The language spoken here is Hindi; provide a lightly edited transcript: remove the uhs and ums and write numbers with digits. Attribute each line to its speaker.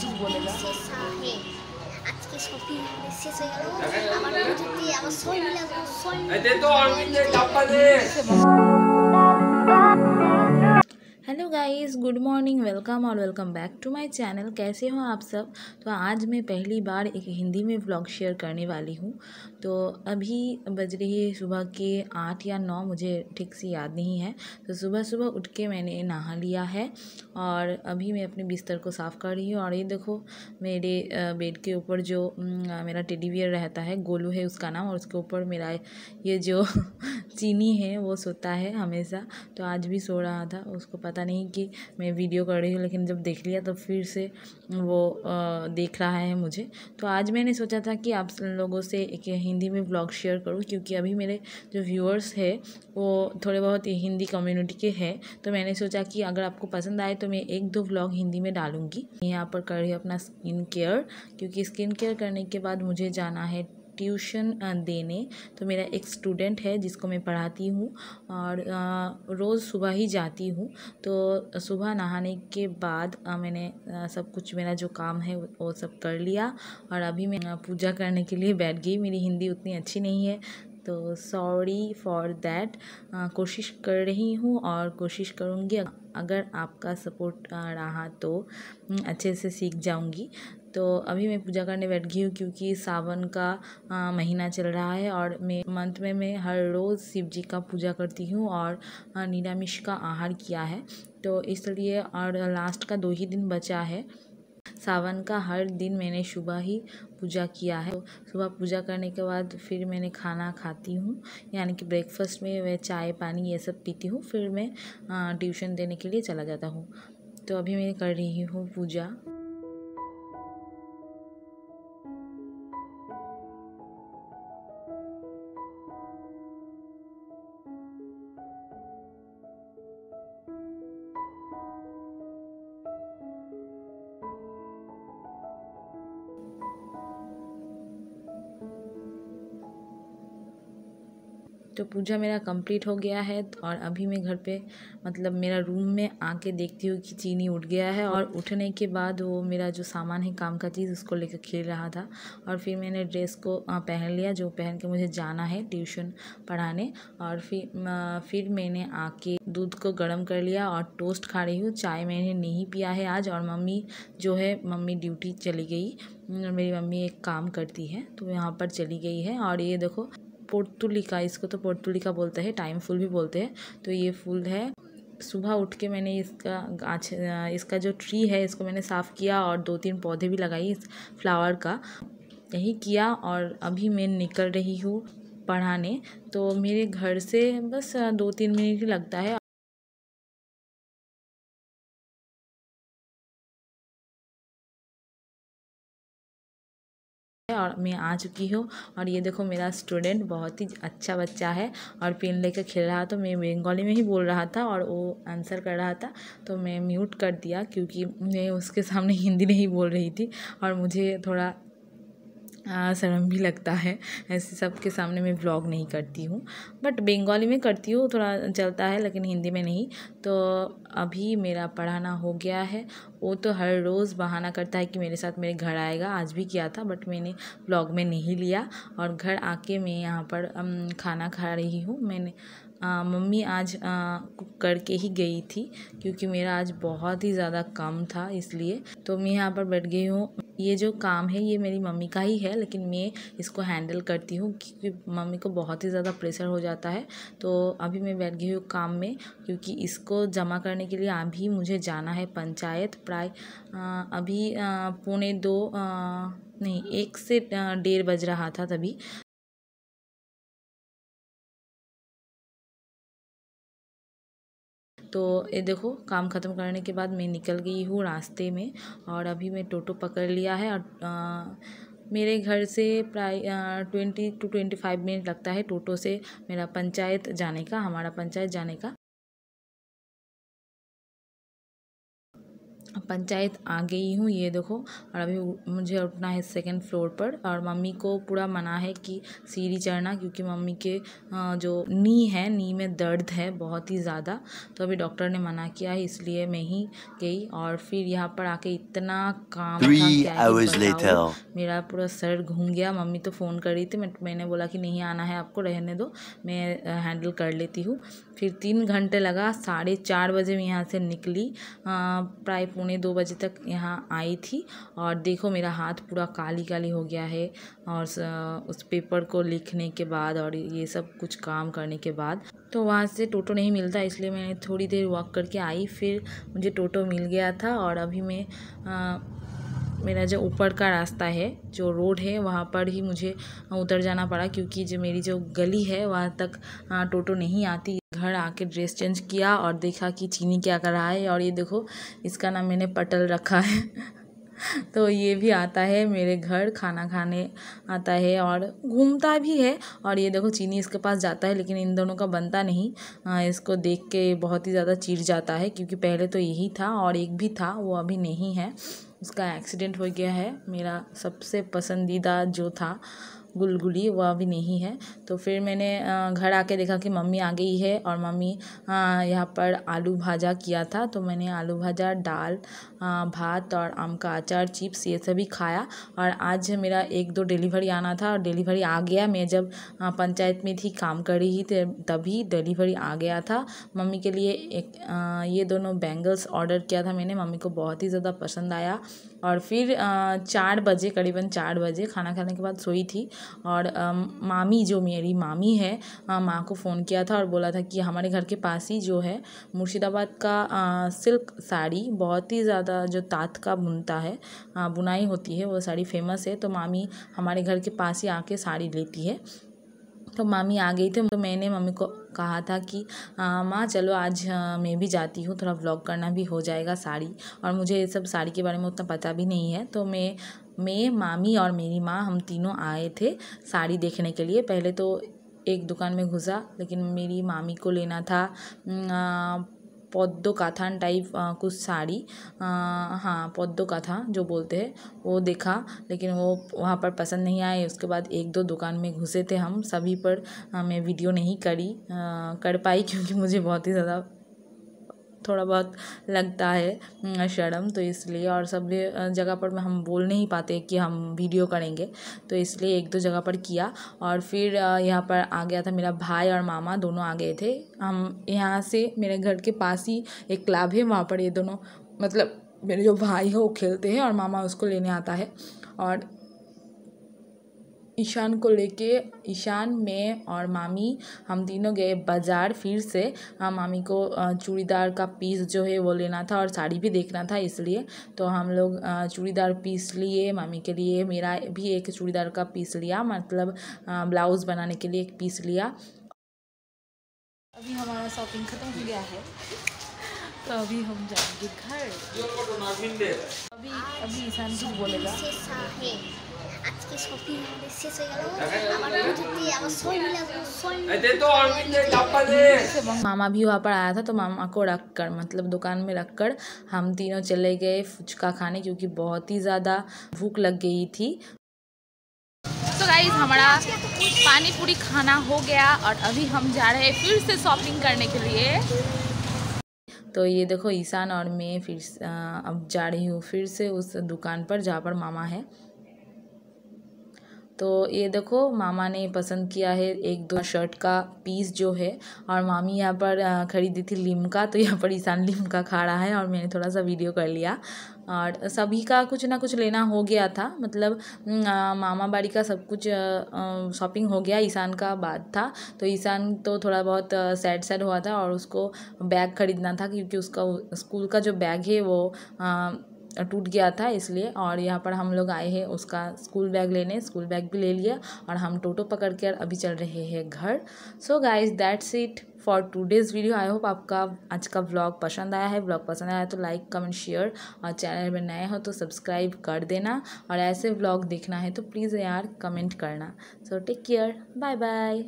Speaker 1: কিছু বলেগা
Speaker 2: আজকে শপিং শেষ হয়ে গেল আমার যদি আবার সই মিলে সই
Speaker 1: hello guys, good morning, welcome और welcome back to my channel. कैसे हो आप सब। तो आज मैं पहली बार एक हिंदी में व्लॉग शेयर करने वाली हूँ। तो अभी बज रही है सुबह के 8 या 9, मुझे ठीक से याद नहीं है। तो सुबह सुबह उठ के मैंने नहा लिया है और अभी मैं अपने बिस्तर को साफ़ कर रही हूँ। और ये देखो मेरे बेड के ऊपर जो मेरा टेडी बियर रहता है, गोलू है उसका नाम, और उसके ऊपर मेरा ये जो चीनी है वो सोता है हमेशा। तो आज भी सो रहा था, उसको पता नहीं कि मैं वीडियो कर रही हूँ, लेकिन जब देख लिया तो फिर से वो देख रहा है मुझे। तो आज मैंने सोचा था कि आप लोगों से एक हिंदी में व्लॉग शेयर करूँ, क्योंकि अभी मेरे जो व्यूअर्स है वो थोड़े बहुत हिंदी कम्युनिटी के हैं। तो मैंने सोचा कि अगर आपको पसंद आए तो मैं 1-2 व्लॉग हिंदी में डालूँगी। यहाँ पर कर रही हूँ अपना स्किन केयर, क्योंकि स्किन केयर करने के बाद मुझे जाना है ट्यूशन देने। तो मेरा एक स्टूडेंट है जिसको मैं पढ़ाती हूँ और रोज़ सुबह ही जाती हूँ। तो सुबह नहाने के बाद मैंने सब कुछ मेरा जो काम है वो सब कर लिया और अभी मैं पूजा करने के लिए बैठ गई। मेरी हिंदी उतनी अच्छी नहीं है तो सॉरी फॉर दैट। कोशिश कर रही हूँ और कोशिश करूँगी, अगर आपका सपोर्ट रहा तो अच्छे से सीख जाऊँगी। तो अभी मैं पूजा करने बैठ गई हूँ, क्योंकि सावन का महीना चल रहा है और मैं मंथ में मैं हर रोज़ शिव जी का पूजा करती हूँ और निरामिष का आहार किया है। तो इसलिए और लास्ट का 2 ही दिन बचा है सावन का। हर दिन मैंने सुबह ही पूजा किया है। तो सुबह पूजा करने के बाद फिर मैंने खाना खाती हूँ, यानी कि ब्रेकफास्ट में मैं चाय पानी ये सब पीती हूँ। फिर मैं ट्यूशन देने के लिए चला जाता हूँ। तो अभी मैं कर रही हूँ पूजा। तो पूजा मेरा कंप्लीट हो गया है और अभी मैं घर पे मतलब मेरा रूम में आके देखती हूँ कि चीनी उठ गया है। और उठने के बाद वो मेरा जो सामान है काम का चीज़ उसको लेकर खेल रहा था। और फिर मैंने ड्रेस को पहन लिया, जो पहन के मुझे जाना है ट्यूशन पढ़ाने। और फिर मैंने आके दूध को गर्म कर लिया और टोस्ट खा रही हूँ। चाय मैंने नहीं पिया है आज। और मम्मी जो है, मम्मी ड्यूटी चली गई। मेरी मम्मी एक काम करती है तो यहाँ पर चली गई है। और ये देखो पोर्तुलिका, इसको तो पोर्तुलिका बोलते हैं, टाइम फूल भी बोलते हैं। तो ये फूल है। सुबह उठ के मैंने इसका जो ट्री है इसको मैंने साफ़ किया और 2-3 पौधे भी लगाई इस फ्लावर का, यही किया। और अभी मैं निकल रही हूँ पढ़ाने। तो मेरे घर से बस 2-3 मिनट ही लगता है। और मैं आ चुकी हूँ। और ये देखो मेरा स्टूडेंट बहुत ही अच्छा बच्चा है और पेन लेकर खेल रहा। तो मैं बंगाली में ही बोल रहा था और वो आंसर कर रहा था, तो मैं म्यूट कर दिया, क्योंकि मैं उसके सामने हिंदी नहीं बोल रही थी और मुझे थोड़ा शर्म भी लगता है। ऐसे सबके सामने मैं व्लॉग नहीं करती हूँ, बट बंगाली में करती हूँ, थोड़ा चलता है, लेकिन हिंदी में नहीं। तो अभी मेरा पढ़ाना हो गया है। वो तो हर रोज़ बहाना करता है कि मेरे साथ मेरे घर आएगा, आज भी किया था, बट मैंने व्लॉग में नहीं लिया। और घर आके मैं यहाँ पर खाना खा रही हूँ। मैंने मम्मी आज कुक करके ही गई थी, क्योंकि मेरा आज बहुत ही ज़्यादा काम था, इसलिए। तो मैं यहाँ पर बैठ गई हूँ। ये जो काम है ये मेरी मम्मी का ही है, लेकिन मैं इसको हैंडल करती हूँ, क्योंकि मम्मी को बहुत ही ज़्यादा प्रेशर हो जाता है। तो अभी मैं बैठ गई हूँ काम में, क्योंकि इसको जमा करने के लिए अभी मुझे जाना है पंचायत। प्राय अभी 1:45 नहीं 1 से 1:30 बज रहा था तभी। तो ये देखो काम ख़त्म करने के बाद मैं निकल गई हूँ रास्ते में। और अभी मैं टोटो पकड़ लिया है और मेरे घर से प्राय 20 to 25 मिनट लगता है टोटो से मेरा पंचायत जाने का, हमारा पंचायत जाने का। पंचायत आ गई हूँ, ये देखो। और अभी मुझे उठना है सेकंड फ्लोर पर, और मम्मी को पूरा मना है कि सीढ़ी चढ़ना, क्योंकि मम्मी के जो नी में दर्द है बहुत ही ज़्यादा। तो अभी डॉक्टर ने मना किया है, इसलिए मैं ही गई। और फिर यहाँ पर आके इतना काम था, क्या ही बताऊँ, मेरा पूरा सर घूम गया। मम्मी तो फ़ोन कर रही थी, मैंने बोला कि नहीं आना है आपको, रहने दो, मैं हैंडल कर लेती हूँ। फिर 3 घंटे लगा, 4:30 बजे मैं यहाँ से निकली, प्राय 1:45 बजे तक यहाँ आई थी। और देखो मेरा हाथ पूरा काली काली हो गया है, और उस पेपर को लिखने के बाद और ये सब कुछ काम करने के बाद। तो वहाँ से टोटो नहीं मिलता, इसलिए मैंने थोड़ी देर वॉक करके आई, फिर मुझे टोटो मिल गया था। और अभी मैं मेरा जो ऊपर का रास्ता है, जो रोड है, वहाँ पर ही मुझे उतर जाना पड़ा, क्योंकि जो मेरी जो गली है वहाँ तक टोटो नहीं आती। घर आके ड्रेस चेंज किया और देखा कि चीनी क्या कर रहा है। और ये देखो, इसका नाम मैंने पटल रखा है तो ये भी आता है मेरे घर, खाना खाने आता है और घूमता भी है। और ये देखो, चीनी इसके पास जाता है, लेकिन इन दोनों का बनता नहीं। इसको देख के बहुत ही ज़्यादा चिढ़ जाता है, क्योंकि पहले तो यही था और एक भी था, वो अभी नहीं है, उसका एक्सीडेंट हो गया है। मेरा सबसे पसंदीदा जो था गुलगुली, वह अभी नहीं है। तो फिर मैंने घर आके देखा कि मम्मी आ गई है, और मम्मी यहाँ पर आलू भाजा किया था। तो मैंने आलू भाजा, दाल, भात और आम का अचार, चिप्स, ये सभी खाया। और आज मेरा 1-2 डिलीवरी आना था, और डिलीवरी आ गया। मैं जब पंचायत में थी, काम कर रही थी, तभी डिलीवरी आ गया था। मम्मी के लिए ये दोनों बैंगल्स ऑर्डर किया था मैंने, मम्मी को बहुत ही ज़्यादा पसंद आया। और फिर 4 बजे, करीबन 4 बजे खाना खाने के बाद सोई थी। और मामी, जो मेरी मामी है, माँ को फ़ोन किया था और बोला था कि हमारे घर के पास ही जो है मुर्शिदाबाद का सिल्क साड़ी, बहुत ही ज़्यादा जो ताँत का बुनता है, बुनाई होती है, वो साड़ी फेमस है। तो मामी हमारे घर के पास ही आके साड़ी लेती है। तो मामी आ गई थी, तो मैंने मम्मी को कहा था कि माँ चलो आज मैं भी जाती हूँ, थोड़ा व्लॉग करना भी हो जाएगा साड़ी। और मुझे ये सब साड़ी के बारे में उतना पता भी नहीं है। तो मैं मामी और मेरी माँ, हम तीनों आए थे साड़ी देखने के लिए। पहले तो एक दुकान में घुसा, लेकिन मेरी मामी को लेना था पद्दो काथान टाइप कुछ साड़ी, हाँ पद्दो काथा जो बोलते हैं, वो देखा, लेकिन वो वहाँ पर पसंद नहीं आए। उसके बाद 1-2 दुकान में घुसे थे हम सभी पर, मैं वीडियो नहीं कर पाई, क्योंकि मुझे बहुत ही ज़्यादा थोड़ा बहुत लगता है शर्म, तो इसलिए। और सब जगह पर हम बोल नहीं पाते कि हम वीडियो करेंगे, तो इसलिए 1-2 जगह पर किया। और फिर यहाँ पर आ गया था मेरा भाई और मामा, दोनों आ गए थे। हम यहाँ से, मेरे घर के पास ही एक क्लब है, वहाँ पर ये दोनों, मतलब मेरे जो भाई है वो खेलते हैं, और मामा उसको लेने आता है। और ईशान को लेके, ईशान, मैं और मामी, हम तीनों गए बाज़ार फिर से। मामी को चूड़ीदार का पीस जो है वो लेना था, और साड़ी भी देखना था, इसलिए तो हम लोग चूड़ीदार पीस लिए मामी के लिए। मेरा भी एक चूड़ीदार का पीस लिया, मतलब ब्लाउज़ बनाने के लिए एक पीस लिया। अभी हमारा शॉपिंग ख़त्म हो गया है, तो अभी हम जाएंगे घर। अभी ईशान कुछ बोलेगा।
Speaker 2: আজকে শপিং শেষ হয়ে গেল, আমার যদি আমার সই মিলে
Speaker 1: मामा भी वहाँ पर आया था, तो मामा को रख कर, मतलब दुकान में रख कर हम तीनों चले गए फुचका खाने, क्योंकि बहुत ही ज़्यादा भूख लग गई थी। तो गाइस, हमारा पानी पूरी खाना हो गया, और अभी हम जा रहे हैं फिर से शॉपिंग करने के लिए। तो ये देखो, ईशान और मैं फिर अब जा रही हूँ फिर से उस दुकान पर जहाँ पर मामा है। तो ये देखो, मामा ने पसंद किया है 1-2 शर्ट का पीस जो है, और मामी यहाँ पर ख़रीदी थी लिम्का, तो यहाँ पर ईशान लिम्का खा रहा है, और मैंने थोड़ा सा वीडियो कर लिया। और सभी का कुछ ना कुछ लेना हो गया था, मतलब मामा बाड़ी का सब कुछ शॉपिंग हो गया, ईशान का बाद था। तो ईशान तो थोड़ा बहुत सैड हुआ था, और उसको बैग ख़रीदना था, क्योंकि उसका स्कूल का जो बैग है वो टूट गया था, इसलिए। और यहाँ पर हम लोग आए हैं उसका स्कूल बैग लेने, स्कूल बैग भी ले लिया, और हम टोटो पकड़ कर अभी चल रहे हैं घर। So guys, that's it for today's video. I hope आपका आज का व्लॉग पसंद आया है। व्लॉग पसंद आया तो लाइक, कमेंट, शेयर, और चैनल में नए हो तो सब्सक्राइब कर देना। और ऐसे व्लॉग देखना है तो प्लीज़ यार कमेंट करना। So take care, bye bye.